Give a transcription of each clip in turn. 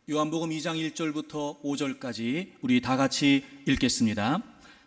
요한복음 2장 1절부터 5절까지 우리 다 같이 읽겠습니다.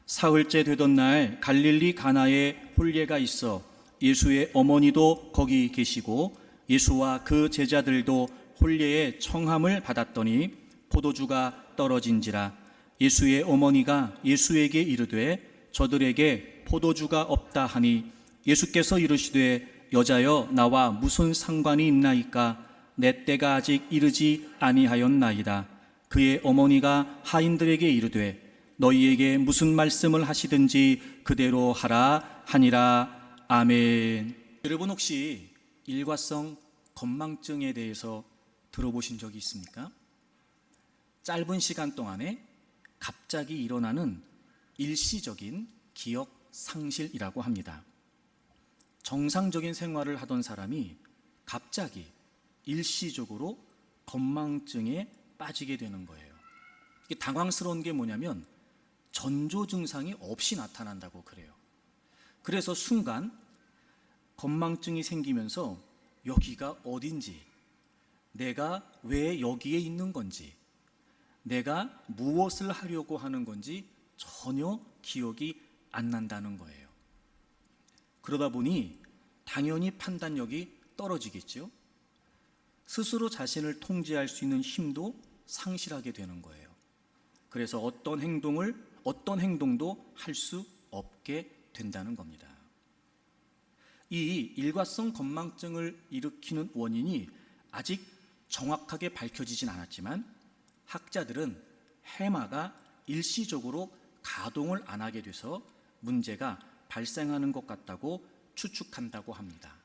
사흘째 되던 날 갈릴리 가나에 혼례가 있어 예수의 어머니도 거기 계시고 예수와 그 제자들도 혼례의 청함을 받았더니 포도주가 떨어진지라. 예수의 어머니가 예수에게 이르되 저들에게 포도주가 없다 하니 예수께서 이르시되 여자여 나와 무슨 상관이 있나이까? 내 때가 아직 이르지 아니하였나이다. 그의 어머니가 하인들에게 이르되 너희에게 무슨 말씀을 하시든지 그대로 하라 하니라. 아멘. 여러분 혹시 일과성 건망증에 대해서 들어보신 적이 있습니까? 짧은 시간 동안에 갑자기 일어나는 일시적인 기억 상실이라고 합니다. 정상적인 생활을 하던 사람이 갑자기 일시적으로 건망증에 빠지게 되는 거예요. 이게 당황스러운 게 뭐냐면 전조 증상이 없이 나타난다고 그래요. 그래서 순간 건망증이 생기면서 여기가 어딘지, 내가 왜 여기에 있는 건지, 내가 무엇을 하려고 하는 건지 전혀 기억이 안 난다는 거예요. 그러다 보니 당연히 판단력이 떨어지겠죠. 스스로 자신을 통제할 수 있는 힘도 상실하게 되는 거예요. 그래서 어떤 행동도 할 수 없게 된다는 겁니다. 이 일과성 건망증을 일으키는 원인이 아직 정확하게 밝혀지진 않았지만 학자들은 해마가 일시적으로 가동을 안 하게 돼서 문제가 발생하는 것 같다고 추측한다고 합니다.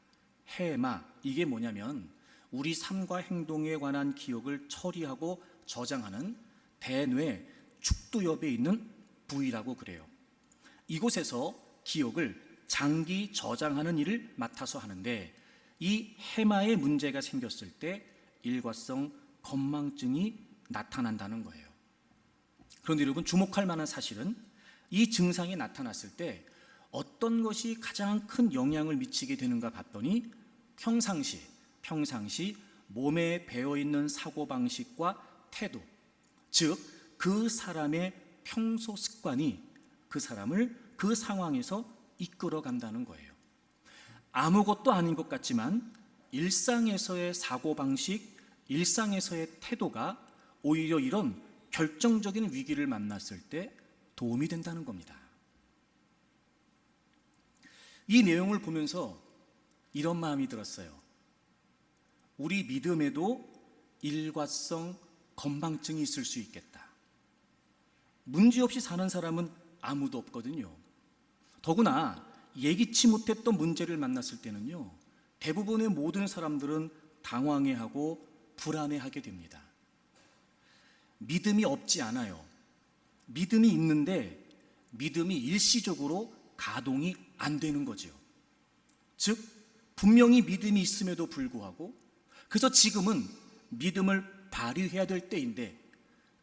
해마, 이게 뭐냐면 우리 삶과 행동에 관한 기억을 처리하고 저장하는 대뇌 축두엽에 있는 부위라고 그래요. 이곳에서 기억을 장기 저장하는 일을 맡아서 하는데 이 해마에 문제가 생겼을 때 일과성 건망증이 나타난다는 거예요. 그런데 여러분 주목할 만한 사실은 이 증상이 나타났을 때 어떤 것이 가장 큰 영향을 미치게 되는가 봤더니 평상시 몸에 배어있는 사고방식과 태도, 즉 그 사람의 평소 습관이 그 사람을 그 상황에서 이끌어간다는 거예요. 아무것도 아닌 것 같지만 일상에서의 사고방식, 일상에서의 태도가 오히려 이런 결정적인 위기를 만났을 때 도움이 된다는 겁니다. 이 내용을 보면서 이런 마음이 들었어요. 우리 믿음에도 일과성 건망증이 있을 수 있겠다. 문제없이 사는 사람은 아무도 없거든요. 더구나 예기치 못했던 문제를 만났을 때는요, 대부분의 모든 사람들은 당황해하고 불안해하게 됩니다. 믿음이 없지 않아요. 믿음이 있는데 믿음이 일시적으로 가동이 안 되는 거죠. 즉 분명히 믿음이 있음에도 불구하고 그래서 지금은 믿음을 발휘해야 될 때인데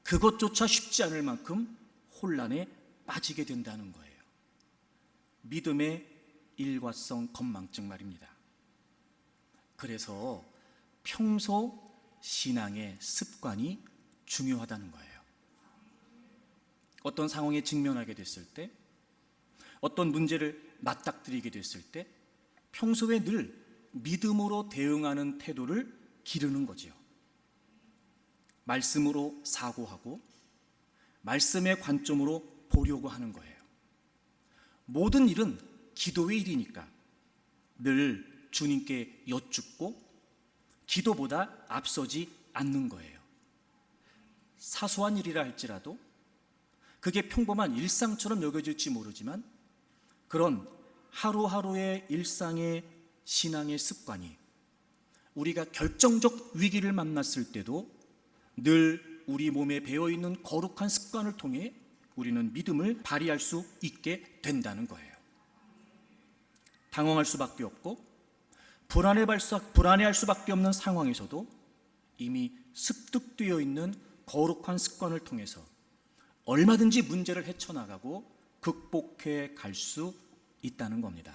그것조차 쉽지 않을 만큼 혼란에 빠지게 된다는 거예요. 믿음의 일과성 건망증 말입니다. 그래서 평소 신앙의 습관이 중요하다는 거예요. 어떤 상황에 직면하게 됐을 때, 어떤 문제를 맞닥뜨리게 됐을 때 평소에 늘 믿음으로 대응하는 태도를 기르는 거지요. 말씀으로 사고하고 말씀의 관점으로 보려고 하는 거예요. 모든 일은 기도의 일이니까 늘 주님께 여쭙고 기도보다 앞서지 않는 거예요. 사소한 일이라 할지라도 그게 평범한 일상처럼 여겨질지 모르지만 그런 하루하루의 일상의 신앙의 습관이 우리가 결정적 위기를 만났을 때도 늘 우리 몸에 배어있는 거룩한 습관을 통해 우리는 믿음을 발휘할 수 있게 된다는 거예요. 당황할 수밖에 없고 불안해할 수밖에 없는 상황에서도 이미 습득되어 있는 거룩한 습관을 통해서 얼마든지 문제를 헤쳐나가고 극복해 갈 수 있다는 겁니다.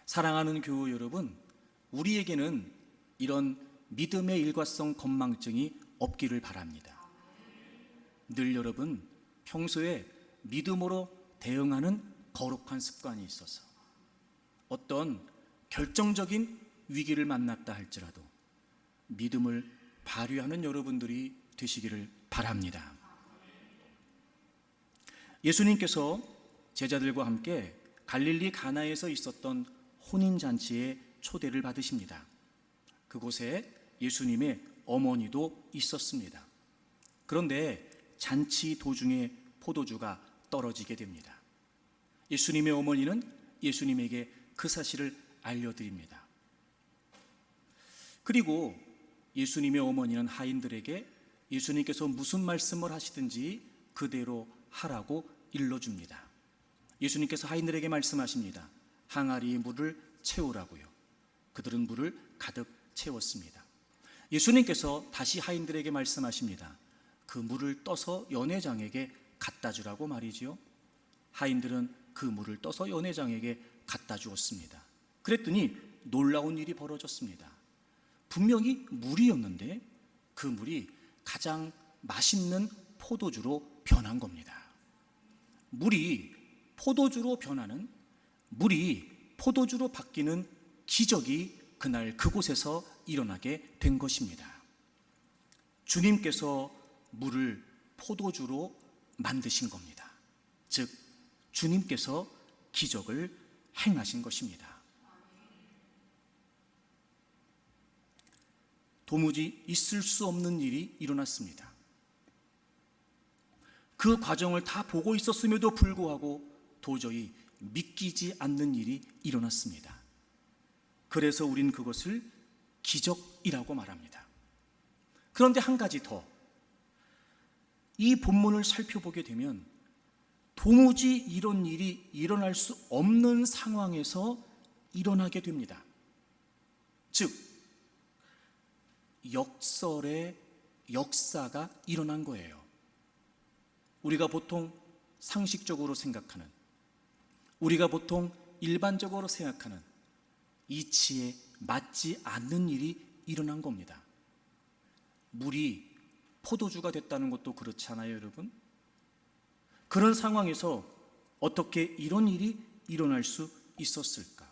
사랑하는 교우 여러분, 우리에게는 이런 믿음의 일과성 건망증이 없기를 바랍니다. 늘 여러분 평소에 믿음으로 대응하는 거룩한 습관이 있어서 어떤 결정적인 위기를 만났다 할지라도 믿음을 발휘하는 여러분들이 되시기를 바랍니다. 예수님께서 제자들과 함께 갈릴리 가나에서 있었던 혼인잔치에 초대를 받으십니다. 그곳에 예수님의 어머니도 있었습니다. 그런데 잔치 도중에 포도주가 떨어지게 됩니다. 예수님의 어머니는 예수님에게 그 사실을 알려드립니다. 그리고 예수님의 어머니는 하인들에게 예수님께서 무슨 말씀을 하시든지 그대로 하라고 일러줍니다. 예수님께서 하인들에게 말씀하십니다. 항아리에 물을 채우라고요. 그들은 물을 가득 채웠습니다. 예수님께서 다시 하인들에게 말씀하십니다. 그 물을 떠서 연회장에게 갖다 주라고 말이지요. 하인들은 그 물을 떠서 연회장에게 갖다 주었습니다. 그랬더니 놀라운 일이 벌어졌습니다. 분명히 물이었는데 그 물이 가장 맛있는 포도주로 변한 겁니다. 물이 포도주로 변하는, 물이 포도주로 바뀌는 기적이 그날 그곳에서 일어나게 된 것입니다. 주님께서 물을 포도주로 만드신 겁니다. 즉 주님께서 기적을 행하신 것입니다. 도무지 있을 수 없는 일이 일어났습니다. 그 과정을 다 보고 있었음에도 불구하고 도저히 믿기지 않는 일이 일어났습니다. 그래서 우린 그것을 기적이라고 말합니다. 그런데 한 가지 더, 이 본문을 살펴보게 되면 도무지 이런 일이 일어날 수 없는 상황에서 일어나게 됩니다. 즉 역설의 역사가 일어난 거예요. 우리가 보통 상식적으로 생각하는, 우리가 보통 일반적으로 생각하는 이치에 맞지 않는 일이 일어난 겁니다. 물이 포도주가 됐다는 것도 그렇잖아요, 여러분. 그런 상황에서 어떻게 이런 일이 일어날 수 있었을까?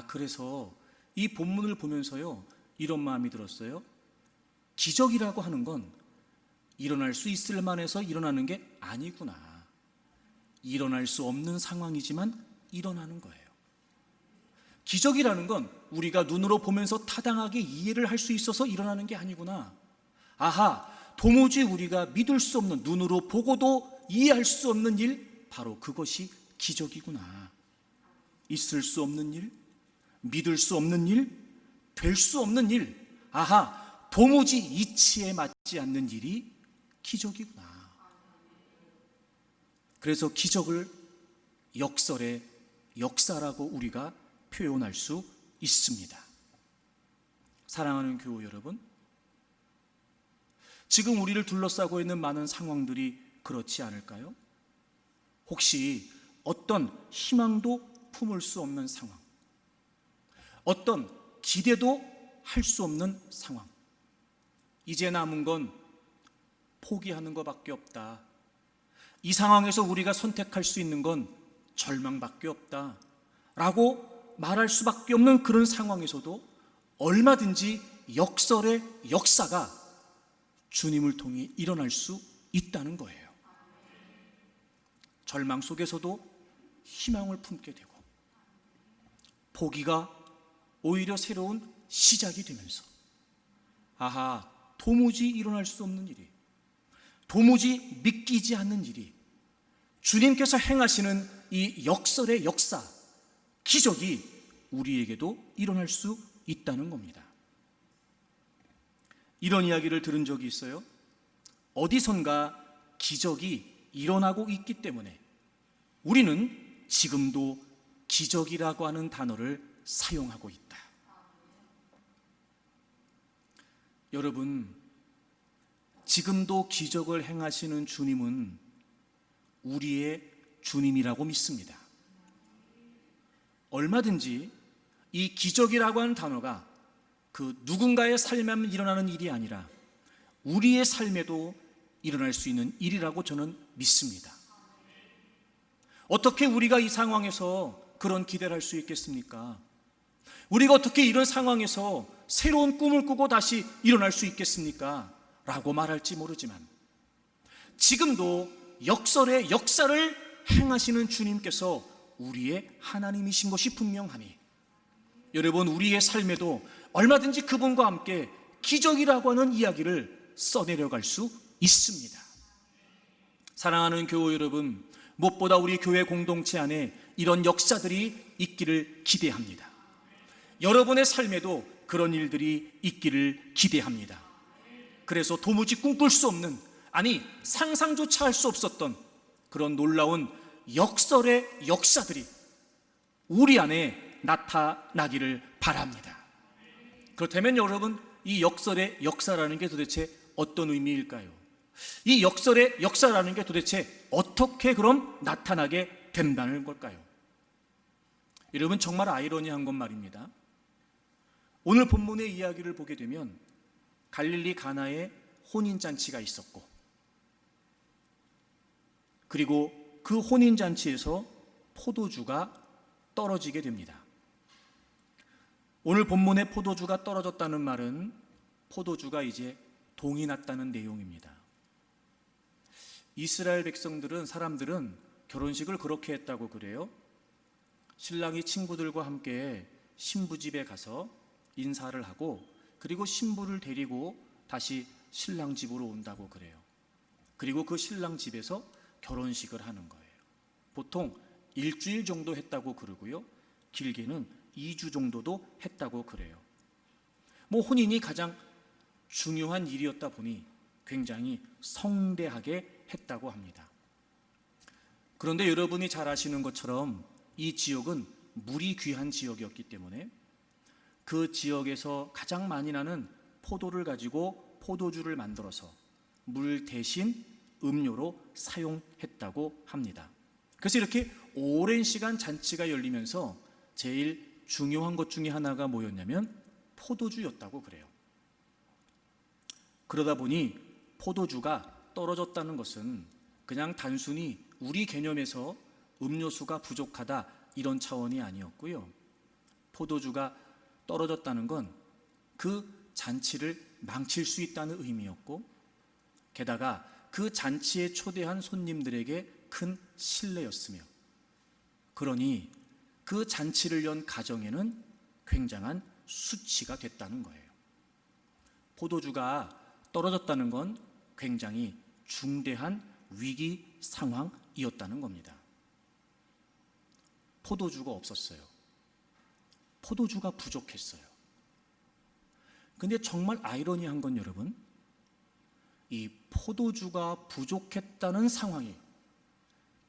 그래서 이 본문을 보면서요, 이런 마음이 들었어요. 기적이라고 하는 건 일어날 수 있을 만해서 일어나는 게 아니구나. 일어날 수 없는 상황이지만 일어나는 거예요. 기적이라는 건 우리가 눈으로 보면서 타당하게 이해를 할 수 있어서 일어나는 게 아니구나. 도무지 우리가 믿을 수 없는, 눈으로 보고도 이해할 수 없는 일, 바로 그것이 기적이구나. 있을 수 없는 일, 믿을 수 없는 일, 될 수 없는 일, 도무지 이치에 맞지 않는 일이 기적이구나. 그래서 기적을 역설의 역사라고 우리가 표현할 수 있습니다. 사랑하는 교우 여러분, 지금 우리를 둘러싸고 있는 많은 상황들이 그렇지 않을까요? 혹시 어떤 희망도 품을 수 없는 상황, 어떤 기대도 할 수 없는 상황, 이제 남은 건 포기하는 것밖에 없다. 이 상황에서 우리가 선택할 수 있는 건 절망밖에 없다 라고 말할 수밖에 없는 그런 상황에서도 얼마든지 역설의 역사가 주님을 통해 일어날 수 있다는 거예요. 절망 속에서도 희망을 품게 되고, 포기가 오히려 새로운 시작이 되면서, 도무지 일어날 수 없는 일이, 도무지 믿기지 않는 일이, 주님께서 행하시는 이 역설의 역사, 기적이 우리에게도 일어날 수 있다는 겁니다. 이런 이야기를 들은 적이 있어요. 어디선가 기적이 일어나고 있기 때문에 우리는 지금도 기적이라고 하는 단어를 사용하고 있다. 여러분, 지금도 기적을 행하시는 주님은 우리의 주님이라고 믿습니다. 얼마든지 이 기적이라고 하는 단어가 그 누군가의 삶에 일어나는 일이 아니라 우리의 삶에도 일어날 수 있는 일이라고 저는 믿습니다. 어떻게 우리가 이 상황에서 그런 기대를 할 수 있겠습니까? 우리가 어떻게 이런 상황에서 새로운 꿈을 꾸고 다시 일어날 수 있겠습니까? 라고 말할지 모르지만 지금도 역설의 역사를 행하시는 주님께서 우리의 하나님이신 것이 분명하니 여러분, 우리의 삶에도 얼마든지 그분과 함께 기적이라고 하는 이야기를 써내려갈 수 있습니다. 사랑하는 교우 여러분, 무엇보다 우리 교회 공동체 안에 이런 역사들이 있기를 기대합니다. 여러분의 삶에도 그런 일들이 있기를 기대합니다. 그래서 도무지 꿈꿀 수 없는, 아니 상상조차 할 수 없었던 그런 놀라운 역설의 역사들이 우리 안에 나타나기를 바랍니다. 그렇다면 여러분, 이 역설의 역사라는 게 도대체 어떤 의미일까요? 이 역설의 역사라는 게 도대체 어떻게 그럼 나타나게 된다는 걸까요? 여러분, 정말 아이러니한 건 말입니다. 오늘 본문의 이야기를 보게 되면 갈릴리 가나에 혼인잔치가 있었고, 그리고 그 혼인잔치에서 포도주가 떨어지게 됩니다. 오늘 본문의 포도주가 떨어졌다는 말은 포도주가 이제 동이 났다는 내용입니다. 이스라엘 백성들은, 사람들은 결혼식을 그렇게 했다고 그래요. 신랑이 친구들과 함께 신부 집에 가서 인사를 하고, 그리고 신부를 데리고 다시 신랑 집으로 온다고 그래요. 그리고 그 신랑 집에서 결혼식을 하는 거예요. 보통 일주일 정도 했다고 그러고요, 길게는 2주 정도도 했다고 그래요. 혼인이 가장 중요한 일이었다 보니 굉장히 성대하게 했다고 합니다. 그런데 여러분이 잘 아시는 것처럼 이 지역은 물이 귀한 지역이었기 때문에 그 지역에서 가장 많이 나는 포도를 가지고 포도주를 만들어서 물 대신 음료로 사용했다고 합니다. 그래서 이렇게 오랜 시간 잔치가 열리면서 제일 중요한 것 중에 하나가 뭐였냐면 포도주였다고 그래요. 그러다 보니 포도주가 떨어졌다는 것은 그냥 단순히 우리 개념에서 음료수가 부족하다 이런 차원이 아니었고요. 포도주가 떨어졌다는 건 그 잔치를 망칠 수 있다는 의미였고, 게다가 그 잔치에 초대한 손님들에게 큰 신뢰였으며, 그러니 그 잔치를 연 가정에는 굉장한 수치가 됐다는 거예요. 포도주가 떨어졌다는 건 굉장히 중대한 위기 상황이었다는 겁니다. 포도주가 없었어요. 포도주가 부족했어요. 근데 정말 아이러니한 건 여러분, 이 포도주가 부족했다는 상황이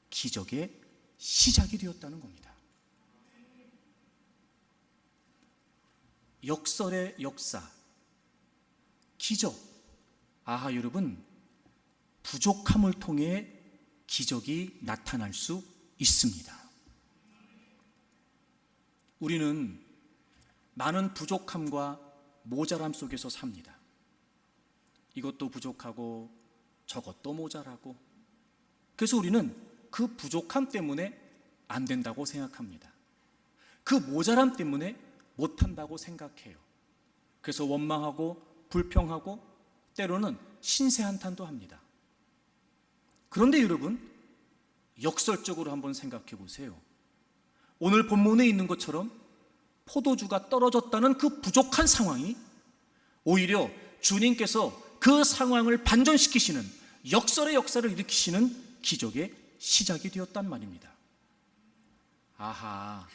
기적의 시작이 되었다는 겁니다. 역설의 역사, 기적. 아하, 여러분, 부족함을 통해 기적이 나타날 수 있습니다. 우리는 많은 부족함과 모자람 속에서 삽니다. 이것도 부족하고 저것도 모자라고. 그래서 우리는 그 부족함 때문에 안 된다고 생각합니다. 그 모자람 때문에 못한다고 생각해요. 그래서 원망하고 불평하고 때로는 신세한탄도 합니다. 그런데 여러분, 역설적으로 한번 생각해 보세요. 오늘 본문에 있는 것처럼 포도주가 떨어졌다는 그 부족한 상황이 오히려 주님께서 그 상황을 반전시키시는, 역설의 역사를 일으키시는 기적의 시작이 되었단 말입니다. 아하,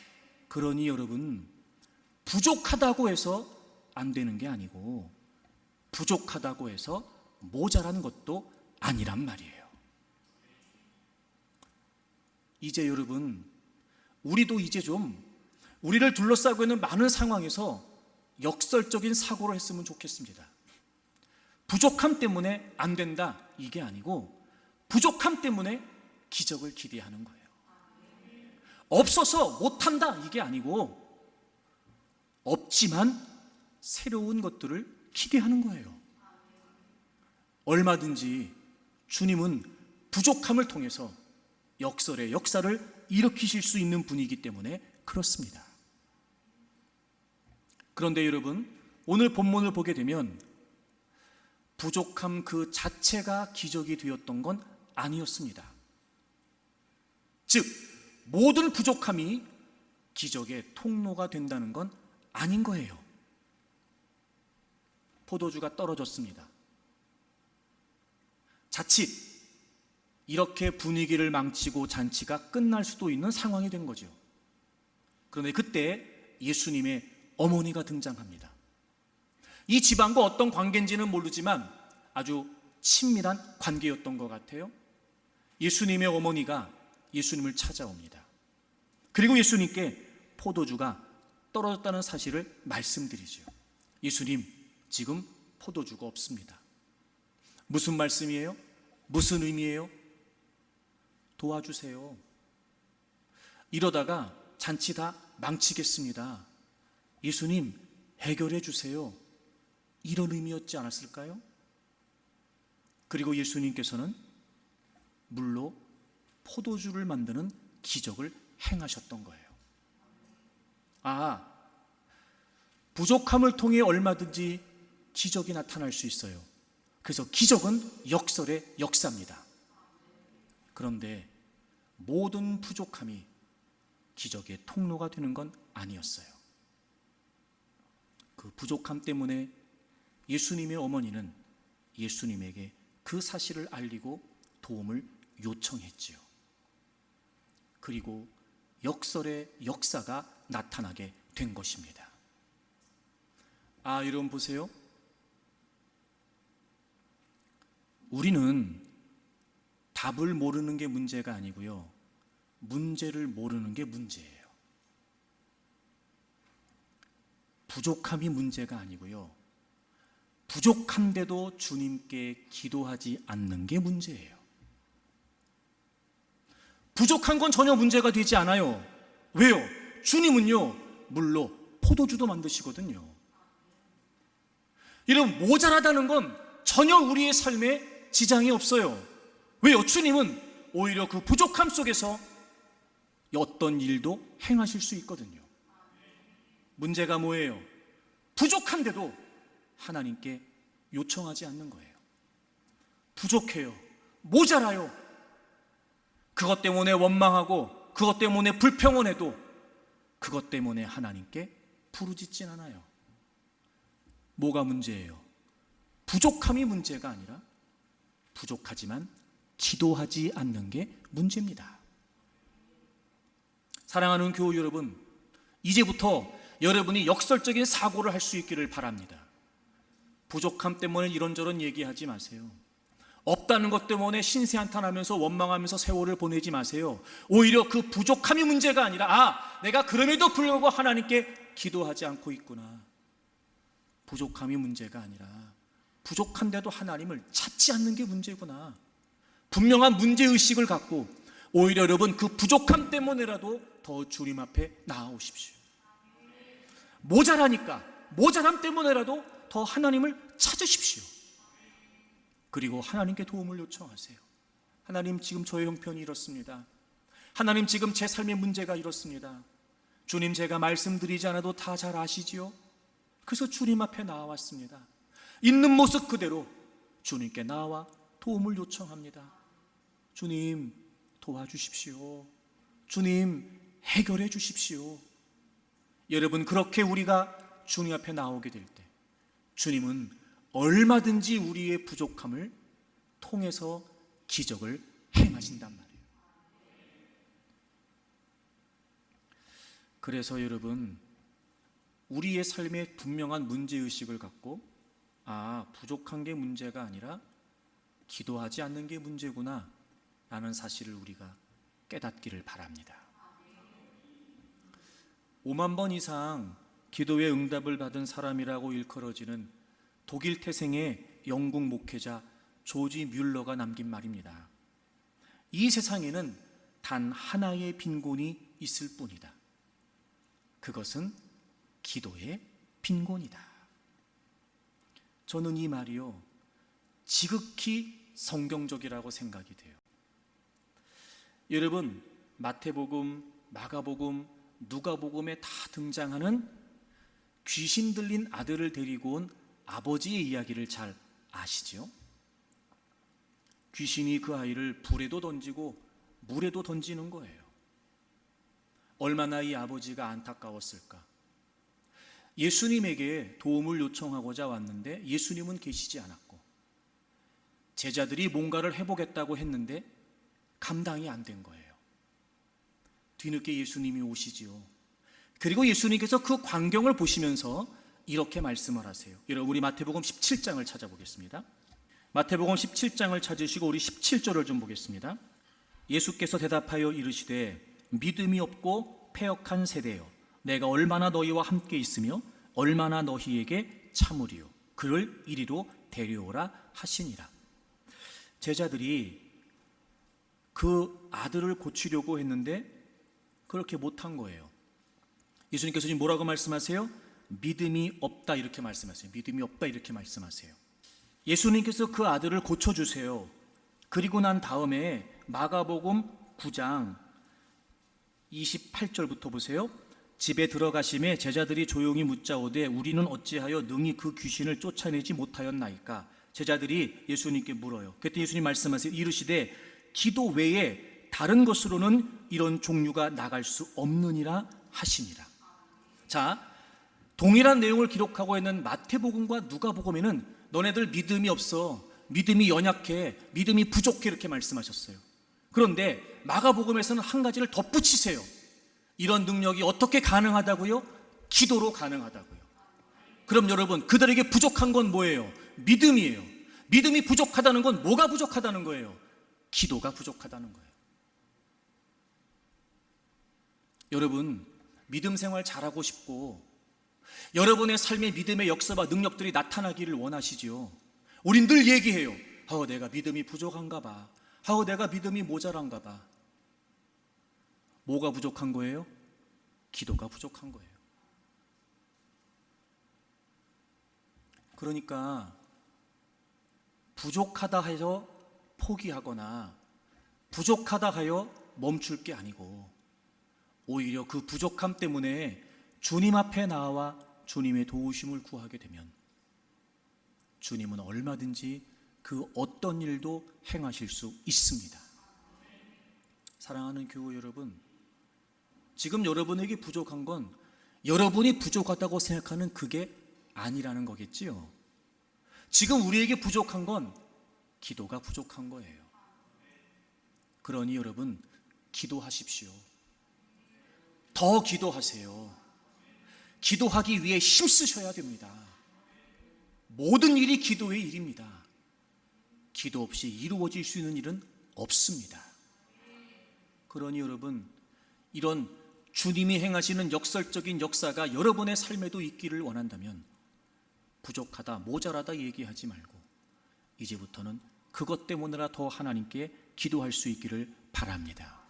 그러니 여러분, 부족하다고 해서 안 되는 게 아니고 부족하다고 해서 모자란 것도 아니란 말이에요. 이제 여러분, 우리도 이제 좀 우리를 둘러싸고 있는 많은 상황에서 역설적인 사고를 했으면 좋겠습니다. 부족함 때문에 안 된다, 이게 아니고 부족함 때문에 기적을 기대하는 거예요. 없어서 못한다, 이게 아니고 없지만 새로운 것들을 기대하는 거예요. 얼마든지 주님은 부족함을 통해서 역설의 역사를 일으키실 수 있는 분이기 때문에 그렇습니다. 그런데 여러분, 오늘 본문을 보게 되면 부족함 그 자체가 기적이 되었던 건 아니었습니다. 즉, 모든 부족함이 기적의 통로가 된다는 건 아닌 거예요. 포도주가 떨어졌습니다. 자칫 이렇게 분위기를 망치고 잔치가 끝날 수도 있는 상황이 된 거죠. 그런데 그때 예수님의 어머니가 등장합니다. 이 집안과 어떤 관계인지는 모르지만 아주 친밀한 관계였던 것 같아요. 예수님의 어머니가 예수님을 찾아옵니다. 그리고 예수님께 포도주가 떨어졌다는 사실을 말씀드리죠. 예수님, 지금 포도주가 없습니다. 무슨 말씀이에요? 무슨 의미예요? 도와주세요. 이러다가 잔치 다 망치겠습니다. 예수님, 해결해 주세요. 이런 의미였지 않았을까요? 그리고 예수님께서는 물로 포도주를 만드는 기적을 행하셨던 거예요. 부족함을 통해 얼마든지 기적이 나타날 수 있어요. 그래서 기적은 역설의 역사입니다. 그런데 모든 부족함이 기적의 통로가 되는 건 아니었어요. 그 부족함 때문에 예수님의 어머니는 예수님에게 그 사실을 알리고 도움을 요청했지요. 그리고 역설의 역사가 나타나게 된 것입니다. 여러분 보세요. 우리는 답을 모르는 게 문제가 아니고요, 문제를 모르는 게 문제예요. 부족함이 문제가 아니고요, 부족한데도 주님께 기도하지 않는 게 문제예요. 부족한 건 전혀 문제가 되지 않아요. 왜요? 주님은요, 물로 포도주도 만드시거든요. 여러분, 모자라다는 건 전혀 우리의 삶에 지장이 없어요. 왜요? 주님은 오히려 그 부족함 속에서 어떤 일도 행하실 수 있거든요. 문제가 뭐예요? 부족한데도 하나님께 요청하지 않는 거예요. 부족해요. 모자라요. 그것 때문에 원망하고 그것 때문에 불평원해도 그것 때문에 하나님께 부르짖진 않아요. 뭐가 문제예요? 부족함이 문제가 아니라 부족하지만 기도하지 않는 게 문제입니다. 사랑하는 교우 여러분, 이제부터 여러분이 역설적인 사고를 할 수 있기를 바랍니다. 부족함 때문에 이런저런 얘기하지 마세요. 없다는 것 때문에 신세한탄하면서 원망하면서 세월을 보내지 마세요. 오히려 그 부족함이 문제가 아니라 내가 그럼에도 불구하고 하나님께 기도하지 않고 있구나. 부족함이 문제가 아니라 부족한데도 하나님을 찾지 않는 게 문제구나. 분명한 문제의식을 갖고 오히려 여러분 그 부족함 때문에라도 더 주님 앞에 나아오십시오. 모자람 때문에라도 더 하나님을 찾으십시오. 그리고 하나님께 도움을 요청하세요. 하나님, 지금 저의 형편이 이렇습니다. 하나님, 지금 제 삶의 문제가 이렇습니다. 주님, 제가 말씀드리지 않아도 다 잘 아시지요? 그래서 주님 앞에 나와왔습니다. 있는 모습 그대로 주님께 나와 도움을 요청합니다. 주님, 도와주십시오. 주님, 해결해 주십시오. 여러분, 그렇게 우리가 주님 앞에 나오게 될 때 주님은 얼마든지 우리의 부족함을 통해서 기적을 행하신단 말이에요. 그래서 여러분, 우리의 삶에 분명한 문제의식을 갖고 부족한 게 문제가 아니라 기도하지 않는 게 문제구나 라는 사실을 우리가 깨닫기를 바랍니다. 5만 번 이상 기도의 응답을 받은 사람이라고 일컬어지는 독일 태생의 영국 목회자 조지 뮬러가 남긴 말입니다. 이 세상에는 단 하나의 빈곤이 있을 뿐이다. 그것은 기도의 빈곤이다. 저는 이 말이요, 지극히 성경적이라고 생각이 돼요. 여러분, 마태복음, 마가복음, 누가복음에 다 등장하는 귀신 들린 아들을 데리고 온 아버지의 이야기를 잘 아시죠? 귀신이 그 아이를 불에도 던지고 물에도 던지는 거예요. 얼마나 이 아버지가 안타까웠을까. 예수님에게 도움을 요청하고자 왔는데 예수님은 계시지 않았고, 제자들이 뭔가를 해보겠다고 했는데 감당이 안 된 거예요. 뒤늦게 예수님이 오시지요. 그리고 예수님께서 그 광경을 보시면서 이렇게 말씀을 하세요. 여러분, 우리 마태복음 17장을 찾아보겠습니다. 마태복음 17장을 찾으시고 우리 17절을 좀 보겠습니다. 예수께서 대답하여 이르시되 믿음이 없고 패역한 세대여, 내가 얼마나 너희와 함께 있으며 얼마나 너희에게 참으리요, 그를 이리로 데려오라 하시니라. 제자들이 그 아들을 고치려고 했는데 그렇게 못한 거예요. 예수님께서 지금 뭐라고 말씀하세요? 믿음이 없다 이렇게 말씀하세요. 믿음이 없다 이렇게 말씀하세요. 예수님께서 그 아들을 고쳐주세요. 그리고 난 다음에 마가복음 9장 28절부터 보세요. 집에 들어가심에 제자들이 조용히 묻자오되 우리는 어찌하여 능히 그 귀신을 쫓아내지 못하였나이까. 제자들이 예수님께 물어요. 그때 예수님 말씀하세요. 이르시되 기도 외에 다른 것으로는 이런 종류가 나갈 수 없느니라 하시니라. 자, 동일한 내용을 기록하고 있는 마태복음과 누가복음에는 너네들 믿음이 없어, 믿음이 연약해, 믿음이 부족해 이렇게 말씀하셨어요. 그런데 마가복음에서는 한 가지를 덧붙이세요. 이런 능력이 어떻게 가능하다고요? 기도로 가능하다고요. 그럼 여러분, 그들에게 부족한 건 뭐예요? 믿음이에요. 믿음이 부족하다는 건 뭐가 부족하다는 거예요? 기도가 부족하다는 거예요. 여러분, 믿음 생활 잘하고 싶고 여러분의 삶의 믿음의 역사와 능력들이 나타나기를 원하시지요. 우린 늘 얘기해요. 내가 믿음이 부족한가 봐. 내가 믿음이 모자란가 봐. 뭐가 부족한 거예요? 기도가 부족한 거예요. 그러니까 부족하다 해서 포기하거나 부족하다 하여 멈출 게 아니고 오히려 그 부족함 때문에 주님 앞에 나와 주님의 도우심을 구하게 되면 주님은 얼마든지 그 어떤 일도 행하실 수 있습니다. 사랑하는 교우 여러분, 지금 여러분에게 부족한 건 여러분이 부족하다고 생각하는 그게 아니라는 거겠지요. 지금 우리에게 부족한 건 기도가 부족한 거예요. 그러니 여러분, 기도하십시오. 더 기도하세요. 기도하기 위해 힘쓰셔야 됩니다. 모든 일이 기도의 일입니다. 기도 없이 이루어질 수 있는 일은 없습니다. 그러니 여러분, 이런 주님이 행하시는 역설적인 역사가 여러분의 삶에도 있기를 원한다면 부족하다, 모자라다 얘기하지 말고 이제부터는 그것 때문이라 더 하나님께 기도할 수 있기를 바랍니다.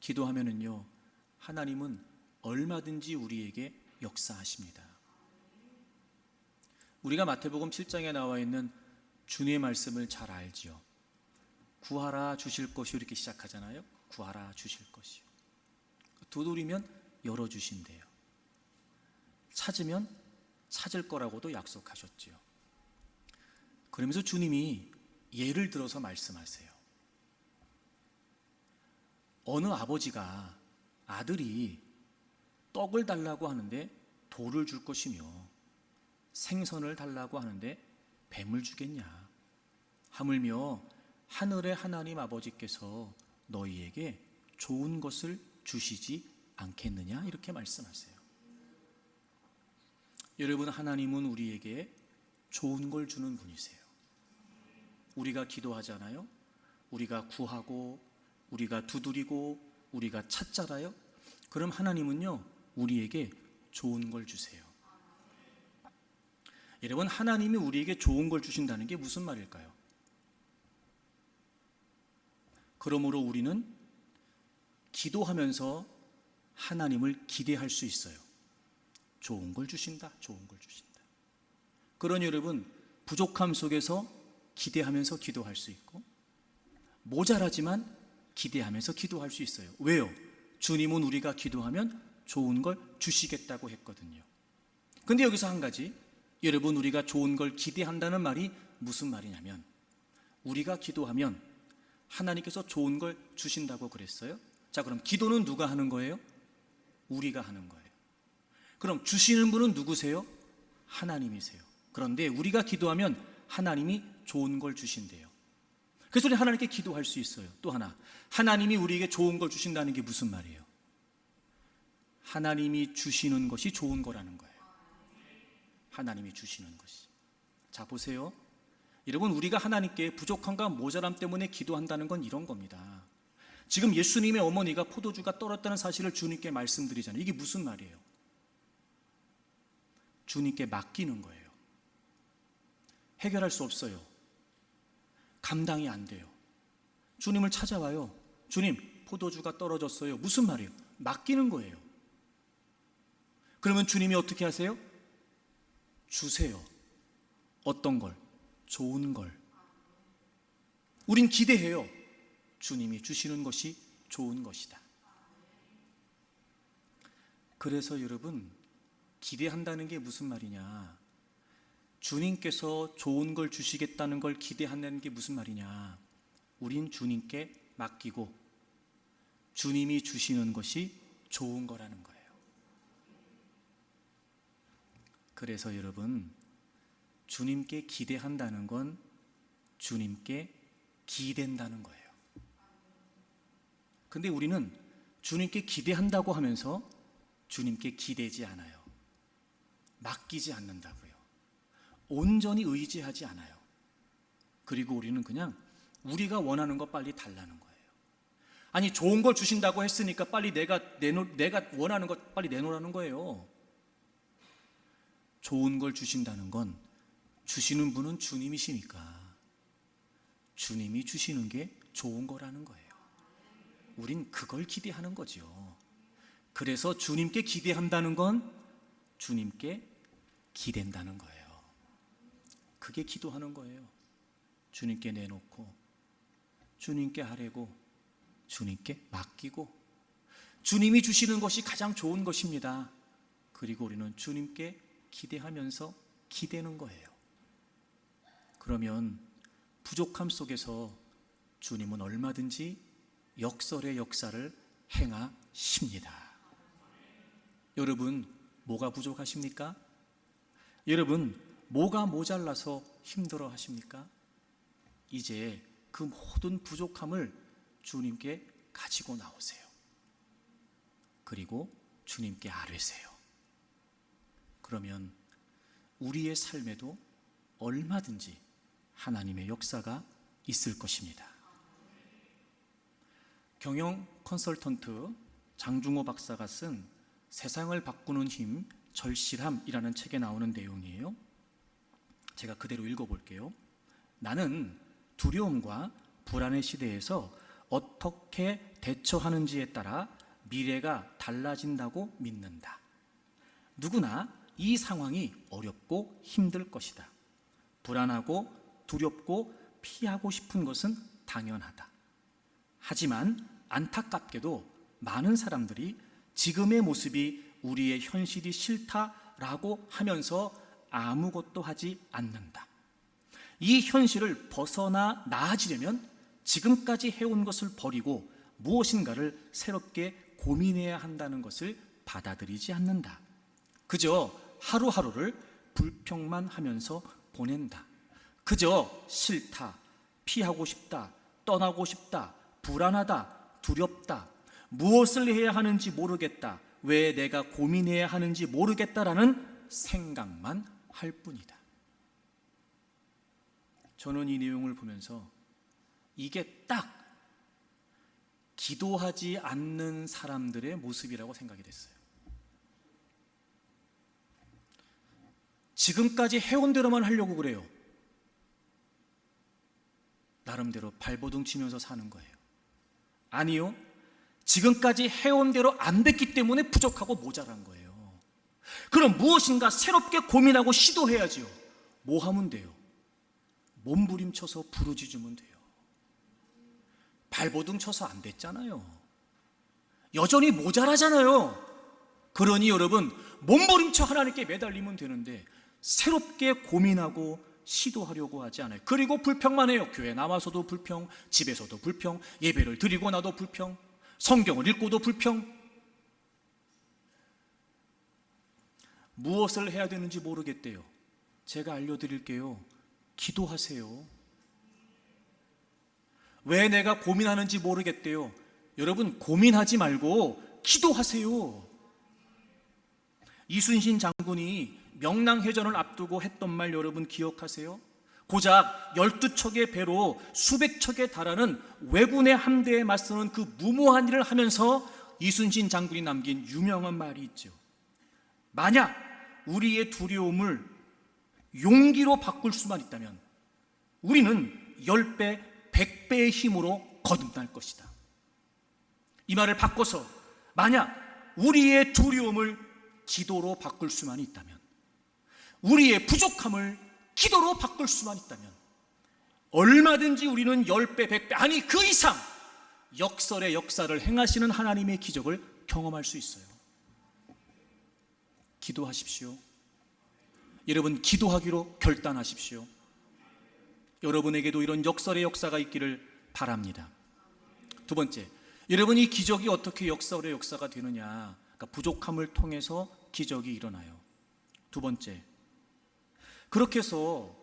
기도하면은요, 하나님은 얼마든지 우리에게 역사하십니다. 우리가 마태복음 7장에 나와 있는 주님의 말씀을 잘 알지요. 구하라 주실 것이요 이렇게 시작하잖아요. 구하라 주실 것이요. 두드리면 열어주신대요. 찾으면 찾을 거라고도 약속하셨지요. 그러면서 주님이 예를 들어서 말씀하세요. 어느 아버지가 아들이 떡을 달라고 하는데 돌을 줄 것이며 생선을 달라고 하는데 뱀을 주겠냐? 하물며 하늘의 하나님 아버지께서 너희에게 좋은 것을 주시지 않겠느냐? 이렇게 말씀하세요. 여러분, 하나님은 우리에게 좋은 걸 주는 분이세요. 우리가 기도하잖아요. 우리가 구하고 우리가 두드리고 우리가 찾잖아요. 그럼 하나님은요, 우리에게 좋은 걸 주세요. 여러분, 하나님이 우리에게 좋은 걸 주신다는 게 무슨 말일까요? 그러므로 우리는 기도하면서 하나님을 기대할 수 있어요. 좋은 걸 주신다, 좋은 걸 주신다. 그러니 여러분, 부족함 속에서 기대하면서 기도할 수 있고, 모자라지만 기대하면서 기도할 수 있어요. 왜요? 주님은 우리가 기도하면 좋은 걸 주시겠다고 했거든요. 근데 여기서 한 가지, 여러분, 우리가 좋은 걸 기대한다는 말이 무슨 말이냐면, 우리가 기도하면 하나님께서 좋은 걸 주신다고 그랬어요. 자, 그럼 기도는 누가 하는 거예요? 우리가 하는 거예요. 그럼 주시는 분은 누구세요? 하나님이세요. 그런데 우리가 기도하면 하나님이 좋은 걸 주신대요. 그래서 우리 하나님께 기도할 수 있어요. 또 하나, 하나님이 우리에게 좋은 걸 주신다는 게 무슨 말이에요? 하나님이 주시는 것이 좋은 거라는 거예요. 하나님이 주시는 것이. 자, 보세요. 여러분, 우리가 하나님께 부족함과 모자람 때문에 기도한다는 건 이런 겁니다. 지금 예수님의 어머니가 포도주가 떨었다는 사실을 주님께 말씀드리잖아요. 이게 무슨 말이에요? 주님께 맡기는 거예요. 해결할 수 없어요. 감당이 안 돼요. 주님을 찾아와요. 주님, 포도주가 떨어졌어요. 무슨 말이에요? 맡기는 거예요. 그러면 주님이 어떻게 하세요? 주세요. 어떤 걸? 좋은 걸. 우린 기대해요. 주님이 주시는 것이 좋은 것이다. 그래서 여러분, 기대한다는 게 무슨 말이냐? 주님께서 좋은 걸 주시겠다는 걸 기대한다는 게 무슨 말이냐? 우린 주님께 맡기고 주님이 주시는 것이 좋은 거라는 거예요. 그래서 여러분, 주님께 기대한다는 건 주님께 기댄다는 거예요. 근데 우리는 주님께 기대한다고 하면서 주님께 기대지 않아요. 맡기지 않는다고요. 온전히 의지하지 않아요. 그리고 우리는 그냥 우리가 원하는 거 빨리 달라는 거예요. 아니, 좋은 걸 주신다고 했으니까 빨리 내가 원하는 거 빨리 내놓으라는 거예요. 좋은 걸 주신다는 건 주시는 분은 주님이시니까 주님이 주시는 게 좋은 거라는 거예요. 우린 그걸 기대하는 거죠. 그래서 주님께 기대한다는 건 주님께 기댄다는 거예요. 그게 기도하는 거예요. 주님께 내놓고 주님께 하려고 주님께 맡기고 주님이 주시는 것이 가장 좋은 것입니다. 그리고 우리는 주님께 기대하면서 기대는 거예요. 그러면 부족함 속에서 주님은 얼마든지 역설의 역사를 행하십니다. 여러분, 뭐가 부족하십니까? 여러분, 뭐가 모자라서 힘들어 하십니까? 이제 그 모든 부족함을 주님께 가지고 나오세요. 그리고 주님께 아뢰세요. 그러면 우리의 삶에도 얼마든지 하나님의 역사가 있을 것입니다. 경영 컨설턴트 장중호 박사가 쓴 세상을 바꾸는 힘, 절실함이라는 책에 나오는 내용이에요. 제가 그대로 읽어볼게요. 나는 두려움과 불안의 시대에서 어떻게 대처하는지에 따라 미래가 달라진다고 믿는다. 누구나 이 상황이 어렵고 힘들 것이다. 불안하고 두렵고 피하고 싶은 것은 당연하다. 하지만 안타깝게도 많은 사람들이 지금의 모습이 우리의 현실이 싫다라고 하면서 아무것도 하지 않는다. 이 현실을 벗어나 나아지려면 지금까지 해온 것을 버리고 무엇인가를 새롭게 고민해야 한다는 것을 받아들이지 않는다. 그저 하루하루를 불평만 하면서 보낸다. 그저 싫다, 피하고 싶다, 떠나고 싶다, 불안하다, 두렵다, 무엇을 해야 하는지 모르겠다, 왜 내가 고민해야 하는지 모르겠다라는 생각만 할 뿐이다. 저는 이 내용을 보면서 이게 딱 기도하지 않는 사람들의 모습이라고 생각이 됐어요. 지금까지 해온 대로만 하려고 그래요. 나름대로 발버둥 치면서 사는 거예요. 아니요, 지금까지 해온 대로 안 됐기 때문에 부족하고 모자란 거예요. 그럼 무엇인가 새롭게 고민하고 시도해야지요. 뭐 하면 돼요? 몸부림쳐서 부르짖으면 돼요. 발버둥 쳐서 안 됐잖아요. 여전히 모자라잖아요. 그러니 여러분, 몸부림쳐 하나님께 매달리면 되는데 새롭게 고민하고 시도하려고 하지 않아요. 그리고 불평만 해요. 교회 나와서도 불평, 집에서도 불평, 예배를 드리고 나도 불평, 성경을 읽고도 불평. 무엇을 해야 되는지 모르겠대요. 제가 알려드릴게요. 기도하세요. 왜 내가 고민하는지 모르겠대요. 여러분, 고민하지 말고 기도하세요. 이순신 장군이 명랑해전을 앞두고 했던 말 여러분 기억하세요? 고작 12척의 배로 수백 척에 달하는 왜군의 함대에 맞서는 그 무모한 일을 하면서 이순신 장군이 남긴 유명한 말이 있죠. 만약 우리의 두려움을 용기로 바꿀 수만 있다면 우리는 10배, 100배의 힘으로 거듭날 것이다. 이 말을 바꿔서 만약 우리의 두려움을 기도로 바꿀 수만 있다면, 우리의 부족함을 기도로 바꿀 수만 있다면 얼마든지 우리는 10배, 100배, 아니 그 이상 역설의 역사를 행하시는 하나님의 기적을 경험할 수 있어요. 기도하십시오. 여러분, 기도하기로 결단하십시오. 여러분에게도 이런 역설의 역사가 있기를 바랍니다. 두 번째, 여러분, 이 기적이 어떻게 역설의 역사가 되느냐? 그러니까 부족함을 통해서 기적이 일어나요. 두 번째, 그렇게 해서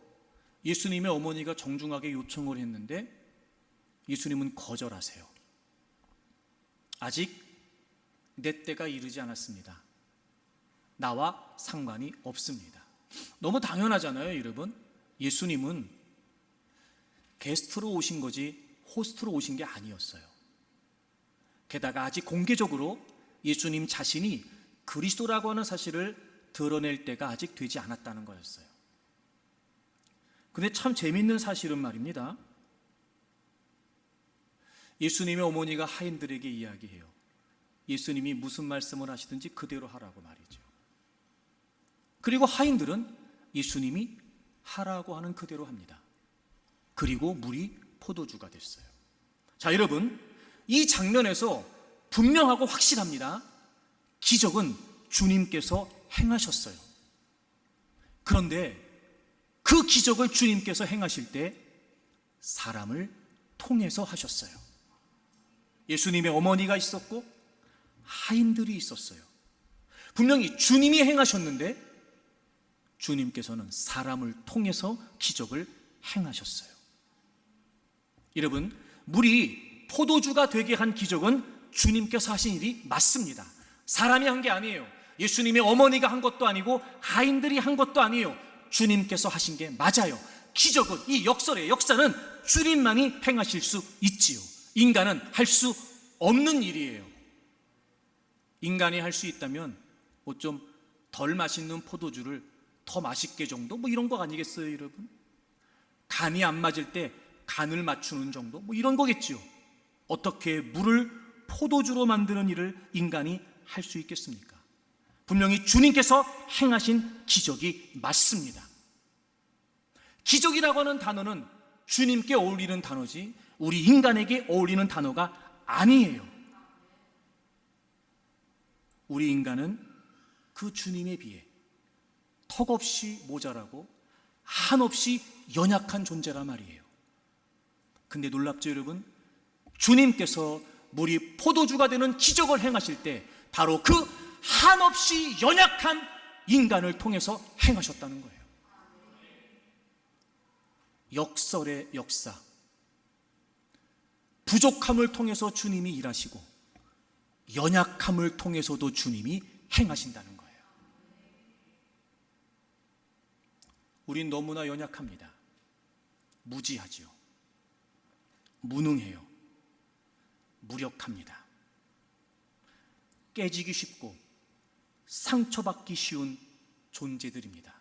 예수님의 어머니가 정중하게 요청을 했는데 예수님은 거절하세요. 아직 내 때가 이르지 않았습니다. 나와 상관이 없습니다. 너무 당연하잖아요, 여러분. 예수님은 게스트로 오신 거지 호스트로 오신 게 아니었어요. 게다가 아직 공개적으로 예수님 자신이 그리스도라고 하는 사실을 드러낼 때가 아직 되지 않았다는 거였어요. 근데 참 재밌는 사실은 말입니다. 예수님의 어머니가 하인들에게 이야기해요. 예수님이 무슨 말씀을 하시든지 그대로 하라고 말이죠. 그리고 하인들은 예수님이 하라고 하는 그대로 합니다. 그리고 물이 포도주가 됐어요. 자, 여러분, 이 장면에서 분명하고 확실합니다. 기적은 주님께서 행하셨어요. 그런데 그 기적을 주님께서 행하실 때 사람을 통해서 하셨어요. 예수님의 어머니가 있었고 하인들이 있었어요. 분명히 주님이 행하셨는데 주님께서는 사람을 통해서 기적을 행하셨어요. 여러분, 물이 포도주가 되게 한 기적은 주님께서 하신 일이 맞습니다. 사람이 한 게 아니에요. 예수님의 어머니가 한 것도 아니고 하인들이 한 것도 아니에요. 주님께서 하신 게 맞아요. 기적은, 이 역설의 역사는 주님만이 행하실 수 있지요. 인간은 할 수 없는 일이에요. 인간이 할 수 있다면 뭐 좀 덜 맛있는 포도주를 더 맛있게 정도, 뭐 이런 거 아니겠어요, 여러분? 간이 안 맞을 때 간을 맞추는 정도, 뭐 이런 거겠지요. 어떻게 물을 포도주로 만드는 일을 인간이 할 수 있겠습니까? 분명히 주님께서 행하신 기적이 맞습니다. 기적이라고 하는 단어는 주님께 어울리는 단어지 우리 인간에게 어울리는 단어가 아니에요. 우리 인간은 그 주님에 비해 턱없이 모자라고 한없이 연약한 존재란 말이에요. 근데 놀랍죠, 여러분? 주님께서 물이 포도주가 되는 기적을 행하실 때 바로 그 한없이 연약한 인간을 통해서 행하셨다는 거예요. 역설의 역사. 부족함을 통해서 주님이 일하시고 연약함을 통해서도 주님이 행하신다는 거예요. 우린 너무나 연약합니다. 무지하지요. 무능해요. 무력합니다. 깨지기 쉽고 상처받기 쉬운 존재들입니다.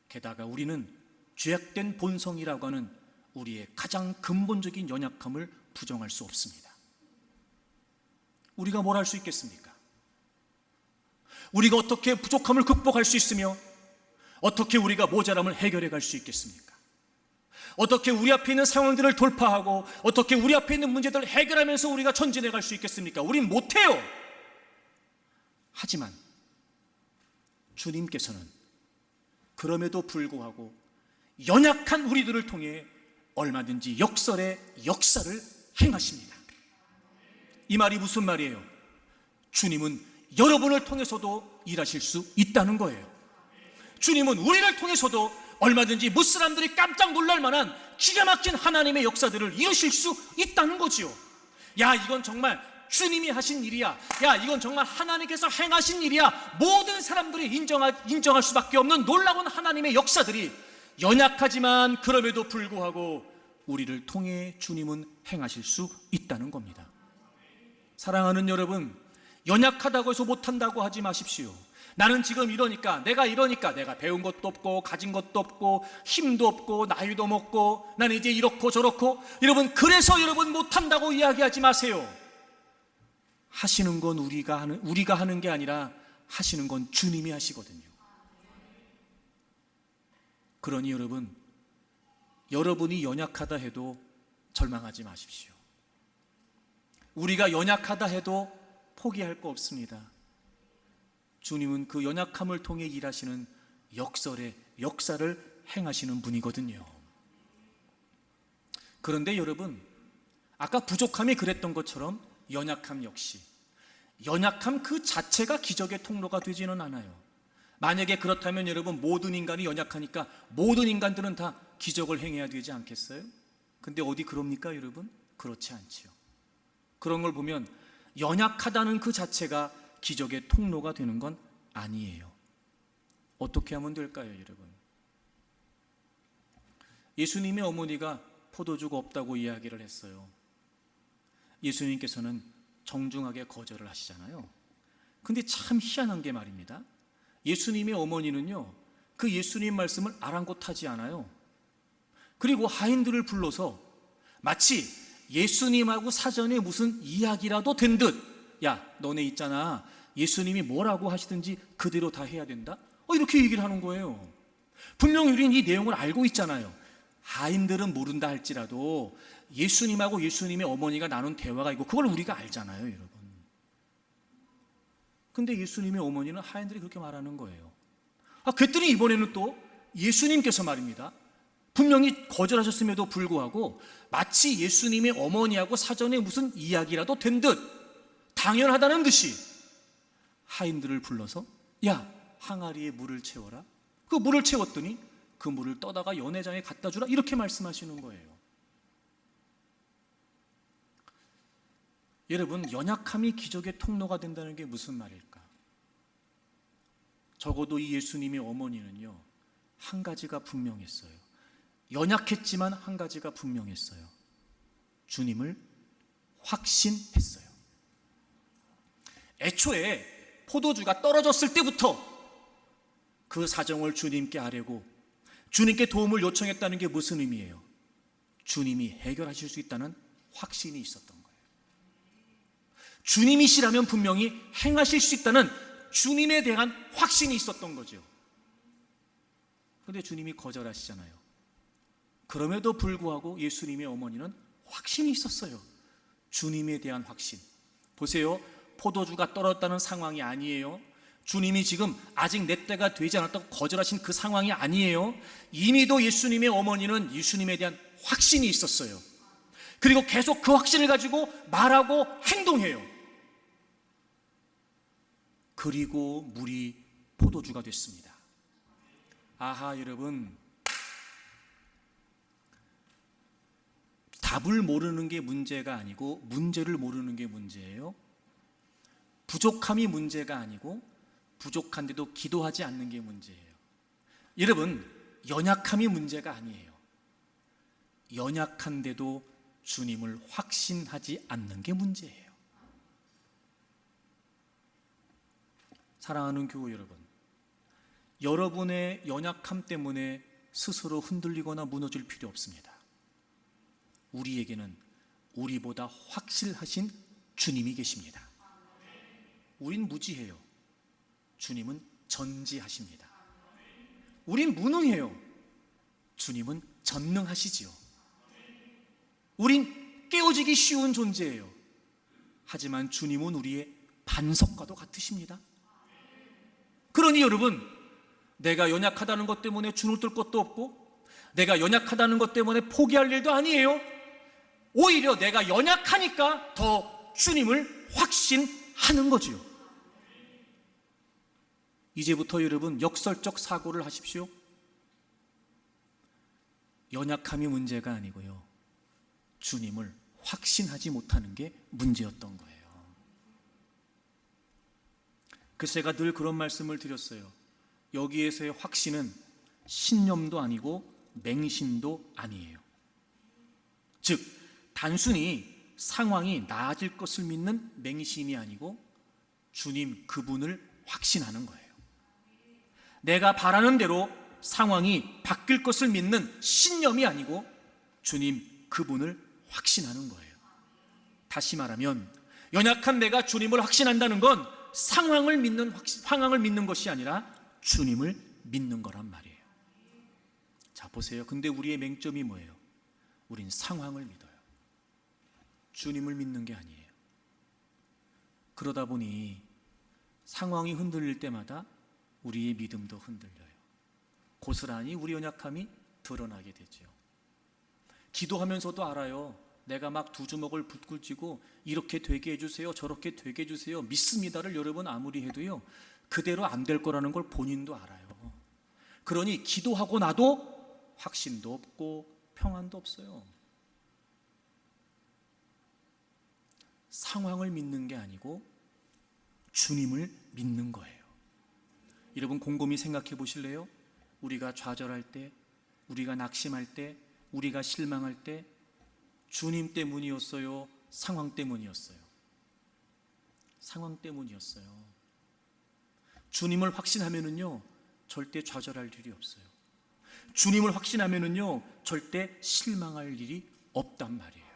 게다가 우리는 죄악된 본성이라고 하는 우리의 가장 근본적인 연약함을 부정할 수 없습니다. 우리가 뭘 할 수 있겠습니까? 우리가 어떻게 부족함을 극복할 수 있으며 어떻게 우리가 모자람을 해결해 갈 수 있겠습니까? 어떻게 우리 앞에 있는 상황들을 돌파하고 어떻게 우리 앞에 있는 문제들을 해결하면서 우리가 전진해 갈 수 있겠습니까? 우린 못해요. 하지만 주님께서는 그럼에도 불구하고 연약한 우리들을 통해 얼마든지 역설의 역사를 행하십니다. 이 말이 무슨 말이에요? 주님은 여러분을 통해서도 일하실 수 있다는 거예요. 주님은 우리를 통해서도 얼마든지 무슬람들이 깜짝 놀랄 만한 기가 막힌 하나님의 역사들을 이루실 수 있다는 거지요. 야, 이건 정말 주님이 하신 일이야. 야, 이건 정말 하나님께서 행하신 일이야. 모든 사람들이 인정할 수밖에 없는 놀라운 하나님의 역사들이 연약하지만 그럼에도 불구하고 우리를 통해 주님은 행하실 수 있다는 겁니다. 사랑하는 여러분, 연약하다고 해서 못한다고 하지 마십시오. 나는 지금 이러니까 내가 배운 것도 없고 가진 것도 없고 힘도 없고 나이도 먹고 나는 이제 이렇고 저렇고, 여러분, 그래서 여러분 못한다고 이야기하지 마세요. 하시는 건 우리가 하는 게 아니라 하시는 건 주님이 하시거든요. 그러니 여러분이 연약하다 해도 절망하지 마십시오. 우리가 연약하다 해도 포기할 거 없습니다. 주님은 그 연약함을 통해 일하시는 역설의 역사를 행하시는 분이거든요. 그런데 여러분, 아까 부족함이 그랬던 것처럼 연약함 역시, 연약함 그 자체가 기적의 통로가 되지는 않아요. 만약에 그렇다면 여러분, 모든 인간이 연약하니까 모든 인간들은 다 기적을 행해야 되지 않겠어요? 근데 어디 그럽니까 여러분? 그렇지 않지요. 그런 걸 보면 연약하다는 그 자체가 기적의 통로가 되는 건 아니에요. 어떻게 하면 될까요, 여러분? 예수님의 어머니가 포도주가 없다고 이야기를 했어요. 예수님께서는 정중하게 거절을 하시잖아요. 근데 참 희한한 게 말입니다. 예수님의 어머니는요, 그 예수님 말씀을 아랑곳하지 않아요. 그리고 하인들을 불러서 마치 예수님하고 사전에 무슨 이야기라도 된 듯, 야, 너네 있잖아, 예수님이 뭐라고 하시든지 그대로 다 해야 된다? 이렇게 얘기를 하는 거예요. 분명히 우리는 이 내용을 알고 있잖아요. 하인들은 모른다 할지라도 예수님하고 예수님의 어머니가 나눈 대화가 있고 그걸 우리가 알잖아요, 여러분. 근데 예수님의 어머니는 하인들이 그렇게 말하는 거예요. 그랬더니 이번에는 또 예수님께서 말입니다, 분명히 거절하셨음에도 불구하고 마치 예수님의 어머니하고 사전에 무슨 이야기라도 된 듯, 당연하다는 듯이 하인들을 불러서, 야, 항아리에 물을 채워라. 그 물을 채웠더니 그 물을 떠다가 연회장에 갖다 주라, 이렇게 말씀하시는 거예요. 여러분, 연약함이 기적의 통로가 된다는 게 무슨 말일까? 적어도 이 예수님의 어머니는요, 한 가지가 분명했어요. 연약했지만 한 가지가 분명했어요. 주님을 확신했어요. 애초에 포도주가 떨어졌을 때부터 그 사정을 주님께 아뢰고 주님께 도움을 요청했다는 게 무슨 의미예요? 주님이 해결하실 수 있다는 확신이 있었던 거예요. 주님이시라면 분명히 행하실 수 있다는 주님에 대한 확신이 있었던 거죠. 그런데 주님이 거절하시잖아요. 그럼에도 불구하고 예수님의 어머니는 확신이 있었어요. 주님에 대한 확신. 보세요, 포도주가 떨어졌다는 상황이 아니에요. 주님이 지금 아직 내 때가 되지 않았다고 거절하신 그 상황이 아니에요. 이미도 예수님의 어머니는 예수님에 대한 확신이 있었어요. 그리고 계속 그 확신을 가지고 말하고 행동해요. 그리고 물이 포도주가 됐습니다. 아하, 여러분, 답을 모르는 게 문제가 아니고 문제를 모르는 게 문제예요. 부족함이 문제가 아니고 부족한데도 기도하지 않는 게 문제예요. 여러분, 연약함이 문제가 아니에요. 연약한데도 주님을 확신하지 않는 게 문제예요. 사랑하는 교우 여러분, 여러분의 연약함 때문에 스스로 흔들리거나 무너질 필요 없습니다. 우리에게는 우리보다 확실하신 주님이 계십니다. 우린 무지해요. 주님은 전지하십니다. 우린 무능해요. 주님은 전능하시지요. 우린 깨어지기 쉬운 존재예요. 하지만 주님은 우리의 반석과도 같으십니다. 그러니 여러분, 내가 연약하다는 것 때문에 주눅 들 것도 없고, 내가 연약하다는 것 때문에 포기할 일도 아니에요. 오히려 내가 연약하니까 더 주님을 확신하는 거지요. 이제부터 여러분 역설적 사고를 하십시오. 연약함이 문제가 아니고요, 주님을 확신하지 못하는 게 문제였던 거예요. 그래서 제가 늘 그런 말씀을 드렸어요. 여기에서의 확신은 신념도 아니고 맹신도 아니에요. 즉 단순히 상황이 나아질 것을 믿는 맹신이 아니고 주님 그분을 확신하는 거예요. 내가 바라는 대로 상황이 바뀔 것을 믿는 신념이 아니고 주님 그분을 확신하는 거예요. 다시 말하면 연약한 내가 주님을 확신한다는 건 상황을 믿는 것이 아니라 주님을 믿는 거란 말이에요. 자 보세요. 근데 우리의 맹점이 뭐예요? 우린 상황을 믿어요. 주님을 믿는 게 아니에요. 그러다 보니 상황이 흔들릴 때마다 우리의 믿음도 흔들려요. 고스란히 우리 연약함이 드러나게 되죠. 기도하면서도 알아요. 내가 막 두 주먹을 붙고 쥐고 이렇게 되게 해주세요, 저렇게 되게 해주세요, 믿습니다를 여러분 아무리 해도요, 그대로 안 될 거라는 걸 본인도 알아요. 그러니 기도하고 나도 확신도 없고 평안도 없어요. 상황을 믿는 게 아니고 주님을 믿는 거예요. 여러분 곰곰이 생각해 보실래요? 우리가 좌절할 때, 우리가 낙심할 때, 우리가 실망할 때 주님 때문이었어요? 상황 때문이었어요? 상황 때문이었어요. 주님을 확신하면은요 절대 좌절할 일이 없어요. 주님을 확신하면은요 절대 실망할 일이 없단 말이에요.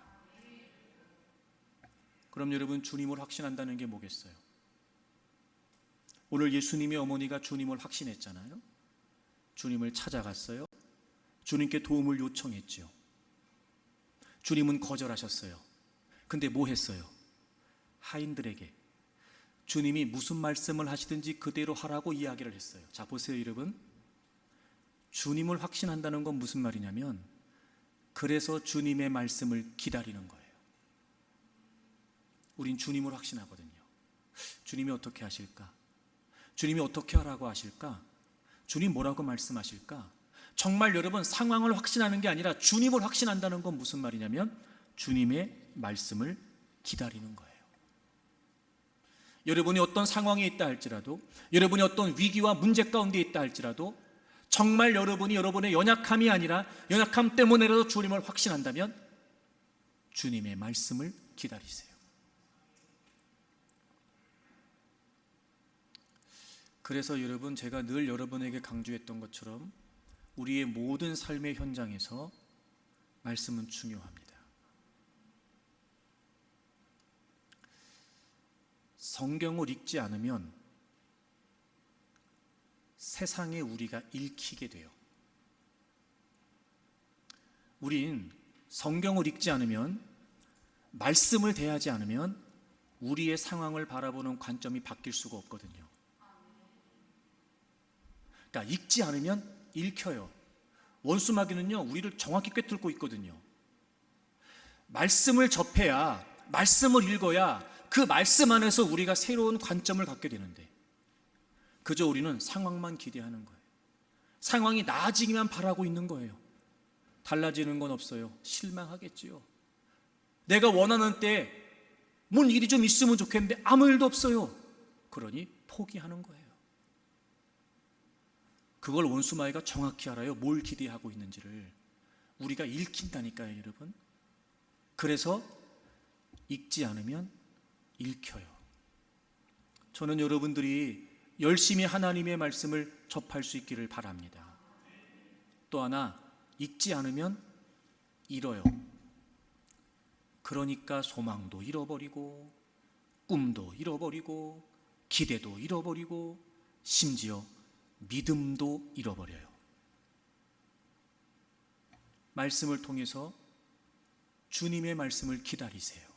그럼 여러분 주님을 확신한다는 게 뭐겠어요? 오늘 예수님의 어머니가 주님을 확신했잖아요. 주님을 찾아갔어요. 주님께 도움을 요청했죠. 주님은 거절하셨어요. 근데 뭐 했어요? 하인들에게 주님이 무슨 말씀을 하시든지 그대로 하라고 이야기를 했어요. 자 보세요 여러분, 주님을 확신한다는 건 무슨 말이냐면 그래서 주님의 말씀을 기다리는 거예요. 우린 주님을 확신하거든요. 주님이 어떻게 하실까? 주님이 어떻게 하라고 하실까? 주님 뭐라고 말씀하실까? 정말 여러분 상황을 확신하는 게 아니라 주님을 확신한다는 건 무슨 말이냐면 주님의 말씀을 기다리는 거예요. 여러분이 어떤 상황에 있다 할지라도, 여러분이 어떤 위기와 문제 가운데 있다 할지라도 정말 여러분이 여러분의 연약함이 아니라 연약함 때문에라도 주님을 확신한다면 주님의 말씀을 기다리세요. 그래서 여러분 제가 늘 여러분에게 강조했던 것처럼 우리의 모든 삶의 현장에서 말씀은 중요합니다. 성경을 읽지 않으면 세상에 우리가 읽히게 돼요. 우린 성경을 읽지 않으면, 말씀을 대하지 않으면 우리의 상황을 바라보는 관점이 바뀔 수가 없거든요. 그러니까 읽지 않으면 읽혀요. 원수마귀는요 우리를 정확히 꿰뚫고 있거든요. 말씀을 접해야, 말씀을 읽어야 그 말씀 안에서 우리가 새로운 관점을 갖게 되는데 그저 우리는 상황만 기대하는 거예요. 상황이 나아지기만 바라고 있는 거예요. 달라지는 건 없어요. 실망하겠지요. 내가 원하는 때 뭔 일이 좀 있으면 좋겠는데 아무 일도 없어요. 그러니 포기하는 거예요. 그걸 원수마귀가 정확히 알아요. 뭘 기대하고 있는지를. 우리가 읽힌다니까요 여러분. 그래서 읽지 않으면 읽혀요. 저는 여러분들이 열심히 하나님의 말씀을 접할 수 있기를 바랍니다. 또 하나, 읽지 않으면 잃어요. 그러니까 소망도 잃어버리고 꿈도 잃어버리고 기대도 잃어버리고 심지어 믿음도 잃어버려요. 말씀을 통해서 주님의 말씀을 기다리세요.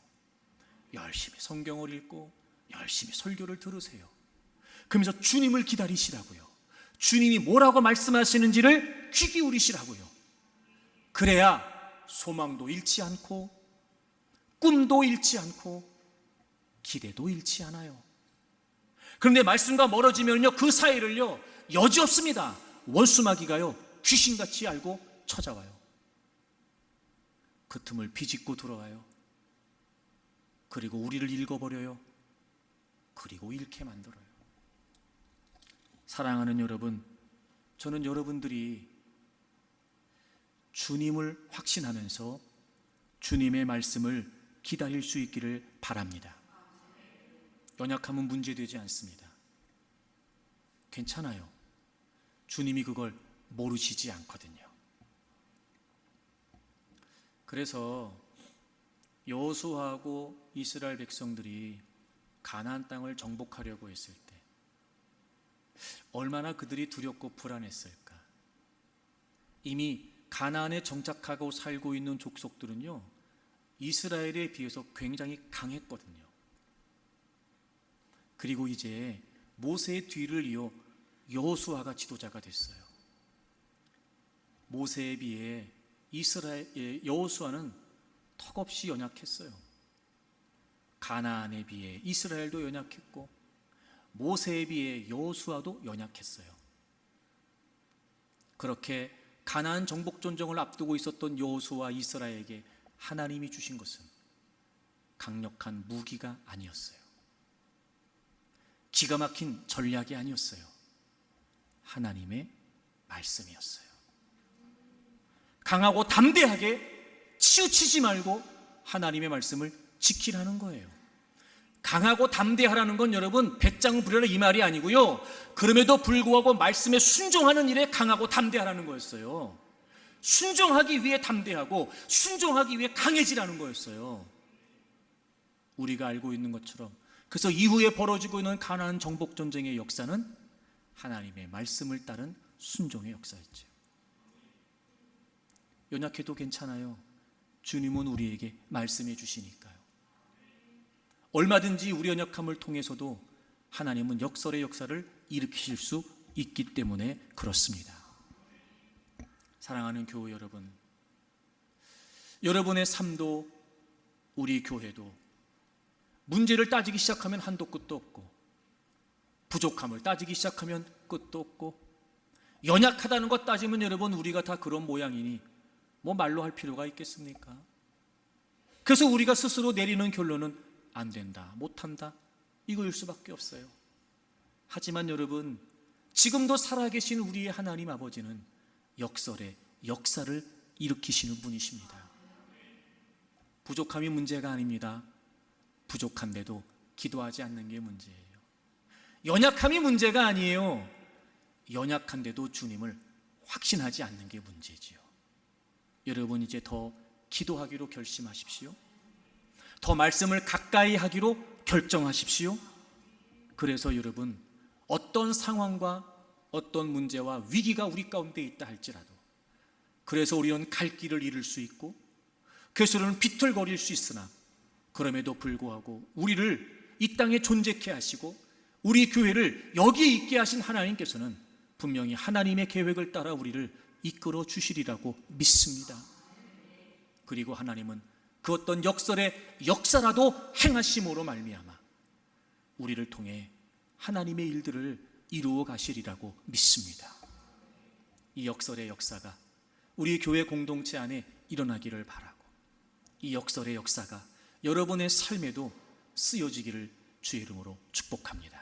열심히 성경을 읽고 열심히 설교를 들으세요. 그러면서 주님을 기다리시라고요. 주님이 뭐라고 말씀하시는지를 귀 기울이시라고요. 그래야 소망도 잃지 않고 꿈도 잃지 않고 기대도 잃지 않아요. 그런데 말씀과 멀어지면요, 그 사이를요 여지없습니다. 원수마귀가요 귀신같이 알고 찾아와요. 그 틈을 비집고 들어와요. 그리고 우리를 읽어버려요. 그리고 잃게 만들어요. 사랑하는 여러분, 저는 여러분들이 주님을 확신하면서 주님의 말씀을 기다릴 수 있기를 바랍니다. 연약함은 문제되지 않습니다. 괜찮아요. 주님이 그걸 모르시지 않거든요. 그래서 여호수아하고 이스라엘 백성들이 가나안 땅을 정복하려고 했을 때 얼마나 그들이 두렵고 불안했을까. 이미 가나안에 정착하고 살고 있는 족속들은요 이스라엘에 비해서 굉장히 강했거든요. 그리고 이제 모세의 뒤를 이어 여호수아가 지도자가 됐어요. 모세에 비해 여호수아는 턱없이 연약했어요. 가나안에 비해 이스라엘도 연약했고 모세에 비해 여호수아도 연약했어요. 그렇게 가나안 정복 전쟁을 앞두고 있었던 여호수아와 이스라엘에게 하나님이 주신 것은 강력한 무기가 아니었어요. 기가 막힌 전략이 아니었어요. 하나님의 말씀이었어요. 강하고 담대하게 치우치지 말고 하나님의 말씀을 지키라는 거예요. 강하고 담대하라는 건 여러분 배짱 부려라 이 말이 아니고요, 그럼에도 불구하고 말씀에 순종하는 일에 강하고 담대하라는 거였어요. 순종하기 위해 담대하고 순종하기 위해 강해지라는 거였어요. 우리가 알고 있는 것처럼 그래서 이후에 벌어지고 있는 가나안 정복 전쟁의 역사는 하나님의 말씀을 따른 순종의 역사였죠. 연약해도 괜찮아요. 주님은 우리에게 말씀해 주시니까요. 얼마든지 우리 연약함을 통해서도 하나님은 역설의 역사를 일으키실 수 있기 때문에 그렇습니다. 사랑하는 교회 여러분, 여러분의 삶도 우리 교회도 문제를 따지기 시작하면 한도 끝도 없고 부족함을 따지기 시작하면 끝도 없고 연약하다는 것 따지면 여러분 우리가 다 그런 모양이니 뭐 말로 할 필요가 있겠습니까? 그래서 우리가 스스로 내리는 결론은 안 된다, 못한다, 이거일 수밖에 없어요. 하지만 여러분, 지금도 살아계신 우리의 하나님 아버지는 역설의 역사를 일으키시는 분이십니다. 부족함이 문제가 아닙니다. 부족한데도 기도하지 않는 게 문제예요. 연약함이 문제가 아니에요. 연약한데도 주님을 확신하지 않는 게 문제지요. 여러분 이제 더 기도하기로 결심하십시오. 더 말씀을 가까이 하기로 결정하십시오. 그래서 여러분 어떤 상황과 어떤 문제와 위기가 우리 가운데 있다 할지라도, 그래서 우리는 갈 길을 잃을 수 있고 그래서 우리는 비틀거릴 수 있으나 그럼에도 불구하고 우리를 이 땅에 존재케 하시고 우리 교회를 여기에 있게 하신 하나님께서는 분명히 하나님의 계획을 따라 우리를 이끌어 주시리라고 믿습니다. 그리고 하나님은 그 어떤 역설의 역사라도 행하심으로 말미암아 우리를 통해 하나님의 일들을 이루어 가시리라고 믿습니다. 이 역설의 역사가 우리 교회 공동체 안에 일어나기를 바라고, 이 역설의 역사가 여러분의 삶에도 쓰여지기를 주의 이름으로 축복합니다.